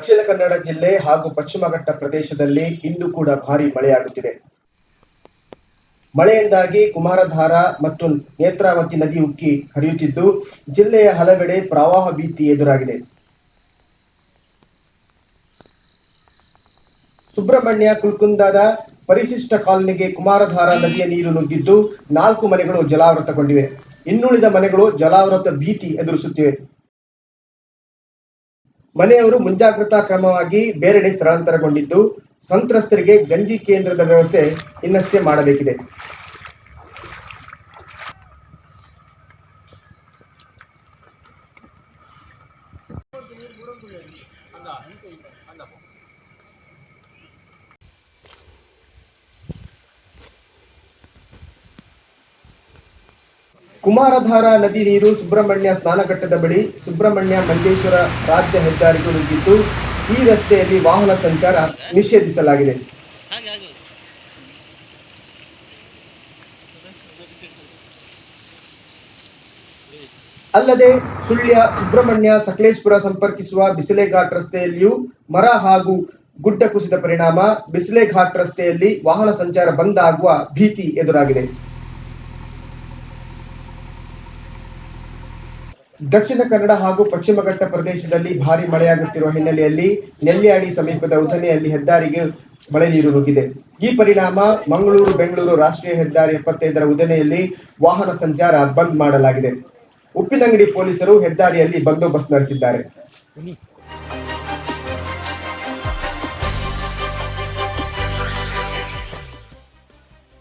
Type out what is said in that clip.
ದಕ್ಷಿಣ ಕನ್ನಡ ಜಿಲ್ಲೆ ಹಾಗೂ ಪಶ್ಚಿಮ ಘಟ್ಟ ಪ್ರದೇಶದಲ್ಲಿ ಇಂದು ಕೂಡ ಭಾರಿ ಮಳೆಯಾಗುತ್ತಿದೆ. ಮಳೆಯಿಂದಾಗಿ ಕುಮಾರಧಾರಾ ಮತ್ತು ನೇತ್ರಾವತಿ ನದಿ ಉಕ್ಕಿ ಹರಿಯುತ್ತಿದ್ದು ಜಿಲ್ಲೆಯ ಹಲವೆಡೆ ಪ್ರವಾಹ ಭೀತಿ ಎದುರಾಗಿದೆ. ಸುಬ್ರಹ್ಮಣ್ಯ ಕುಲ್ಕುಂದದ ಪರಿಶಿಷ್ಟ ಕಾಲೋನಿಗೆ ಕುಮಾರಧಾರಾ ನದಿಯ ನೀರು ನುಗ್ಗಿದ್ದು 4 ಮನೆಗಳು ಜಲಾವೃತಗೊಂಡಿವೆ. ಇನ್ನುಳಿದ ಮನೆಗಳು ಜಲಾವೃತ ಭೀತಿ ಎದುರಿಸುತ್ತಿವೆ. ಮನೆಯವರು ಮುಂಜಾಗ್ರತಾ ಕ್ರಮವಾಗಿ ಬೇರೆಡೆ ಸ್ಥಳಾಂತರಗೊಂಡಿದ್ದು ಸಂತ್ರಸ್ತರಿಗೆ ಗಂಜಿ ಕೇಂದ್ರದ ವ್ಯವಸ್ಥೆ ಇನ್ನಷ್ಟೇ ಮಾಡಬೇಕಿದೆ. ಕುಮಾರಧಾರಾ ನದಿ ನೀರು ಸುಬ್ರಹ್ಮಣ್ಯ ಸ್ನಾನಘಟ್ಟದ ಬಳಿ ಸುಬ್ರಹ್ಮಣ್ಯ ಮಂಜೇಶ್ವರ ರಾಜ್ಯ ಹೆದ್ದಾರಿಗೂ ನುಗ್ಗಿದ್ದು ಈ ರಸ್ತೆಯಲ್ಲಿ ವಾಹನ ಸಂಚಾರ ನಿಷೇಧಿಸಲಾಗಿದೆ. ಅಲ್ಲದೆ ಸುಳ್ಯ ಸುಬ್ರಹ್ಮಣ್ಯ ಸಕಲೇಶಪುರ ಸಂಪರ್ಕಿಸುವ ಬಿಸಿಲೆಘಾಟ್ ರಸ್ತೆಯಲ್ಲಿಯೂ ಮರ ಹಾಗೂ ಗುಡ್ಡ ಕುಸಿದ ಪರಿಣಾಮ ಬಿಸಿಲೆಘಾಟ್ ರಸ್ತೆಯಲ್ಲಿ ವಾಹನ ಸಂಚಾರ ಬಂದ್ ಆಗುವ ಭೀತಿ ಎದುರಾಗಿದೆ. ದಕ್ಷಿಣ ಕನ್ನಡ ಹಾಗೂ ಪಶ್ಚಿಮ ಘಟ್ಟ ಪ್ರದೇಶದಲ್ಲಿ ಭಾರಿ ಮಳೆಯಾಗುತ್ತಿರುವ ಹಿನ್ನೆಲೆಯಲ್ಲಿ ನೆಲ್ಯಾಡಿ ಸಮೀಪದ ಉಧನೆಯಲ್ಲಿ ಹೆದ್ದಾರಿಗೆ ಮಳೆ ನೀರು ನುಗ್ಗಿದೆ. ಈ ಪರಿಣಾಮ ಮಂಗಳೂರು ಬೆಂಗಳೂರು ರಾಷ್ಟ್ರೀಯ ಹೆದ್ದಾರಿ 75ರ ಉಧನೆಯಲ್ಲಿ ವಾಹನ ಸಂಚಾರ ಬಂದ್ ಮಾಡಲಾಗಿದೆ. ಉಪ್ಪಿನಂಗಡಿ ಪೊಲೀಸರು ಹೆದ್ದಾರಿಯಲ್ಲಿ ಬಂದೋಬಸ್ತ್ ನಡೆಸಿದ್ದಾರೆ.